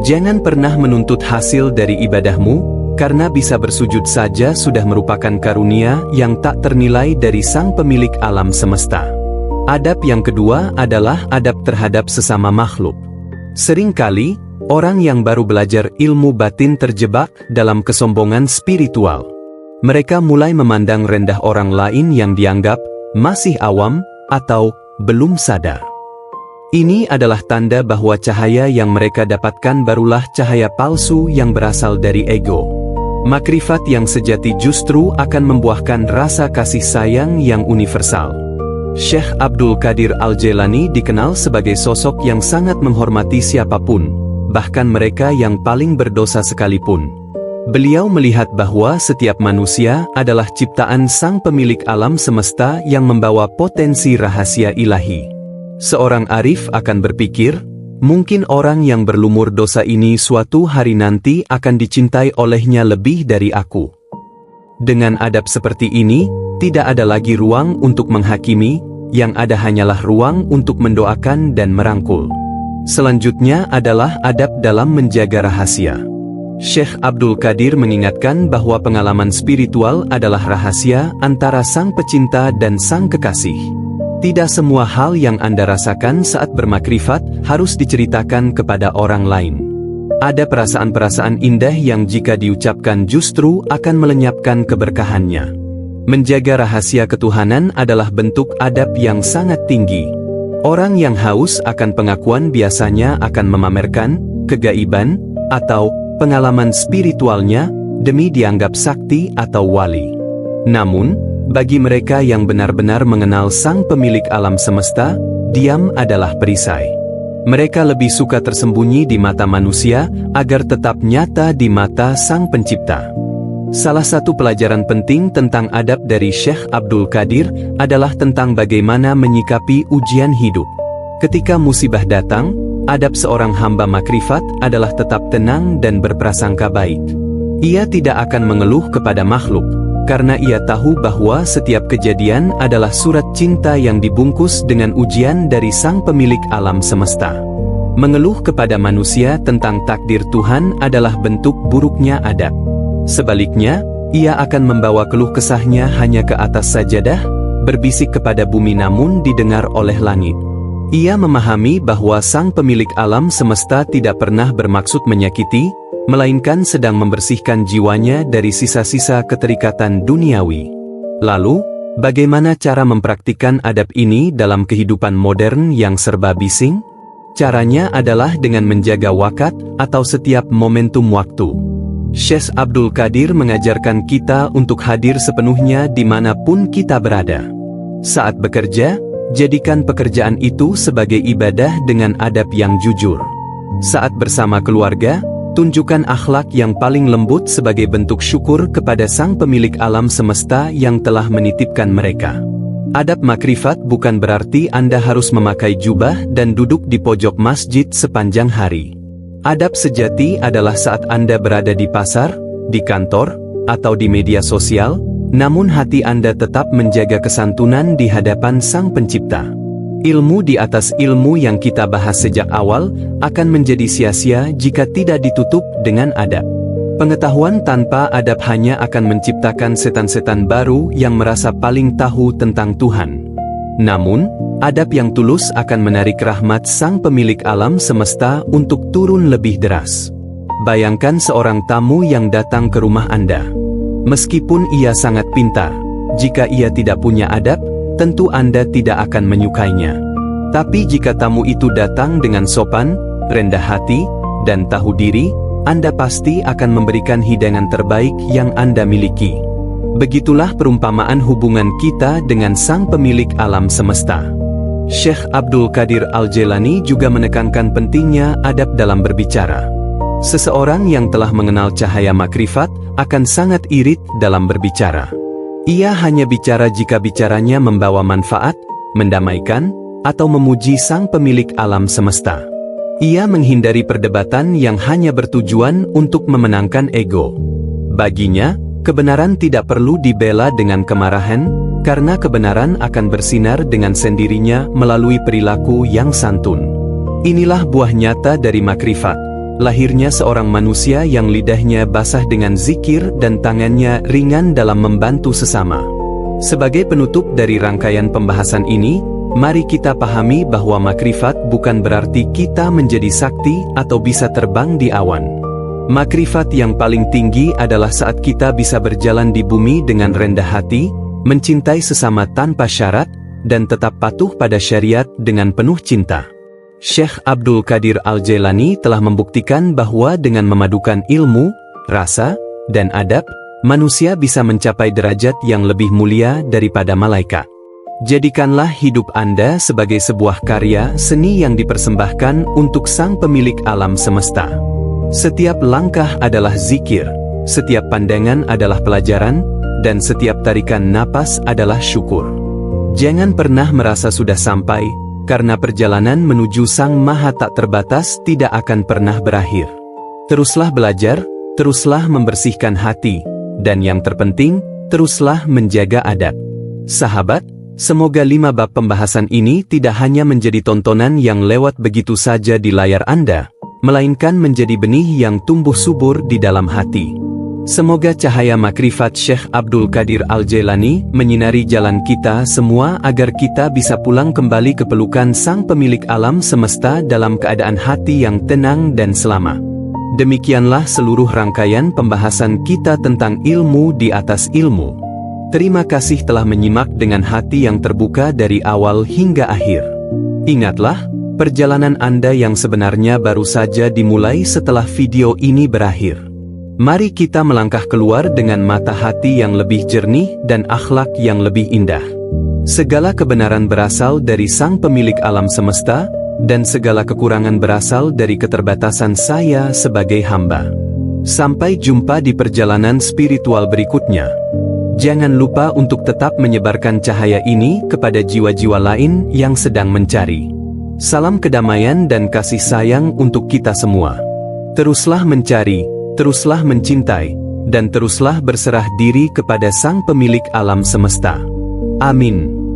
[SPEAKER 2] Jangan pernah menuntut hasil dari ibadahmu, karena bisa bersujud saja sudah merupakan karunia yang tak ternilai dari Sang Pemilik alam semesta. Adab yang kedua adalah adab terhadap sesama makhluk. Seringkali, orang yang baru belajar ilmu batin terjebak dalam kesombongan spiritual. Mereka mulai memandang rendah orang lain yang dianggap masih awam atau belum sadar. Ini adalah tanda bahwa cahaya yang mereka dapatkan barulah cahaya palsu yang berasal dari ego. Makrifat yang sejati justru akan membuahkan rasa kasih sayang yang universal. Syekh Abdul Qadir Al-Jailani dikenal sebagai sosok yang sangat menghormati siapapun, bahkan mereka yang paling berdosa sekalipun. Beliau melihat bahwa setiap manusia adalah ciptaan Sang Pemilik alam semesta yang membawa potensi rahasia ilahi. Seorang arif akan berpikir, mungkin orang yang berlumur dosa ini suatu hari nanti akan dicintai olehnya lebih dari aku. Dengan adab seperti ini, tidak ada lagi ruang untuk menghakimi, yang ada hanyalah ruang untuk mendoakan dan merangkul. Selanjutnya adalah adab dalam menjaga rahasia. Syekh Abdul Qadir mengingatkan bahwa pengalaman spiritual adalah rahasia antara sang pecinta dan sang kekasih. Tidak semua hal yang Anda rasakan saat bermakrifat harus diceritakan kepada orang lain. Ada perasaan-perasaan indah yang jika diucapkan justru akan melenyapkan keberkahannya. Menjaga rahasia ketuhanan adalah bentuk adab yang sangat tinggi. Orang yang haus akan pengakuan biasanya akan memamerkan kegaiban atau pengalaman spiritualnya demi dianggap sakti atau wali. Namun, bagi mereka yang benar-benar mengenal Sang Pemilik alam semesta, diam adalah perisai. Mereka lebih suka tersembunyi di mata manusia agar tetap nyata di mata Sang Pencipta. Salah satu pelajaran penting tentang adab dari Syekh Abdul Qadir adalah tentang bagaimana menyikapi ujian hidup. Ketika musibah datang, adab seorang hamba makrifat adalah tetap tenang dan berprasangka baik. Ia tidak akan mengeluh kepada makhluk, karena ia tahu bahwa setiap kejadian adalah surat cinta yang dibungkus dengan ujian dari Sang Pemilik alam semesta. Mengeluh kepada manusia tentang takdir Tuhan adalah bentuk buruknya adab. Sebaliknya, ia akan membawa keluh kesahnya hanya ke atas sajadah, berbisik kepada bumi namun didengar oleh langit. Ia memahami bahwa Sang Pemilik alam semesta tidak pernah bermaksud menyakiti, melainkan sedang membersihkan jiwanya dari sisa-sisa keterikatan duniawi. Lalu, bagaimana cara mempraktikkan adab ini dalam kehidupan modern yang serba bising? Caranya adalah dengan menjaga wakat atau setiap momentum waktu. Syekh Abdul Qadir mengajarkan kita untuk hadir sepenuhnya dimanapun kita berada. Saat bekerja, jadikan pekerjaan itu sebagai ibadah dengan adab yang jujur. Saat bersama keluarga, tunjukkan akhlak yang paling lembut sebagai bentuk syukur kepada Sang Pemilik alam semesta yang telah menitipkan mereka. Adab makrifat bukan berarti Anda harus memakai jubah dan duduk di pojok masjid sepanjang hari. Adab sejati adalah saat Anda berada di pasar, di kantor, atau di media sosial, namun hati Anda tetap menjaga kesantunan di hadapan Sang Pencipta. Ilmu di atas ilmu yang kita bahas sejak awal akan menjadi sia-sia jika tidak ditutup dengan adab. Pengetahuan tanpa adab hanya akan menciptakan setan-setan baru yang merasa paling tahu tentang Tuhan. Namun, adab yang tulus akan menarik rahmat Sang Pemilik alam semesta untuk turun lebih deras. Bayangkan seorang tamu yang datang ke rumah Anda. Meskipun ia sangat pintar, jika ia tidak punya adab, tentu Anda tidak akan menyukainya. Tapi jika tamu itu datang dengan sopan, rendah hati, dan tahu diri, Anda pasti akan memberikan hidangan terbaik yang Anda miliki. Begitulah perumpamaan hubungan kita dengan Sang Pemilik alam semesta. Syekh Abdul Qadir Al-Jailani juga menekankan pentingnya adab dalam berbicara. Seseorang yang telah mengenal cahaya makrifat akan sangat irit dalam berbicara. Ia hanya bicara jika bicaranya membawa manfaat, mendamaikan, atau memuji Sang Pemilik alam semesta. Ia menghindari perdebatan yang hanya bertujuan untuk memenangkan ego. Baginya, kebenaran tidak perlu dibela dengan kemarahan, karena kebenaran akan bersinar dengan sendirinya melalui perilaku yang santun. Inilah buah nyata dari makrifat. Lahirnya seorang manusia yang lidahnya basah dengan zikir dan tangannya ringan dalam membantu sesama. Sebagai penutup dari rangkaian pembahasan ini, mari kita pahami bahwa makrifat bukan berarti kita menjadi sakti atau bisa terbang di awan. Makrifat yang paling tinggi adalah saat kita bisa berjalan di bumi dengan rendah hati, mencintai sesama tanpa syarat, dan tetap patuh pada syariat dengan penuh cinta. Syekh Abdul Qadir Al-Jailani telah membuktikan bahwa dengan memadukan ilmu, rasa, dan adab, manusia bisa mencapai derajat yang lebih mulia daripada malaikat. Jadikanlah hidup Anda sebagai sebuah karya seni yang dipersembahkan untuk Sang Pemilik alam semesta. Setiap langkah adalah zikir, setiap pandangan adalah pelajaran, dan setiap tarikan napas adalah syukur. Jangan pernah merasa sudah sampai, karena perjalanan menuju Sang Maha Tak Terbatas tidak akan pernah berakhir. Teruslah belajar, teruslah membersihkan hati, dan yang terpenting, teruslah menjaga adab. Sahabat, semoga 5 bab pembahasan ini tidak hanya menjadi tontonan yang lewat begitu saja di layar Anda, melainkan menjadi benih yang tumbuh subur di dalam hati. Semoga cahaya makrifat Syekh Abdul Qadir Al-Jailani menyinari jalan kita semua agar kita bisa pulang kembali ke pelukan Sang Pemilik alam semesta dalam keadaan hati yang tenang dan selamat. Demikianlah seluruh rangkaian pembahasan kita tentang ilmu di atas ilmu. Terima kasih telah menyimak dengan hati yang terbuka dari awal hingga akhir. Ingatlah, perjalanan Anda yang sebenarnya baru saja dimulai setelah video ini berakhir. Mari kita melangkah keluar dengan mata hati yang lebih jernih dan akhlak yang lebih indah. Segala kebenaran berasal dari Sang Pemilik alam semesta, dan segala kekurangan berasal dari keterbatasan saya sebagai hamba. Sampai jumpa di perjalanan spiritual berikutnya. Jangan lupa untuk tetap menyebarkan cahaya ini kepada jiwa-jiwa lain yang sedang mencari. Salam kedamaian dan kasih sayang untuk kita semua. Teruslah mencari, teruslah mencintai, dan teruslah berserah diri kepada Sang Pemilik alam semesta. Amin.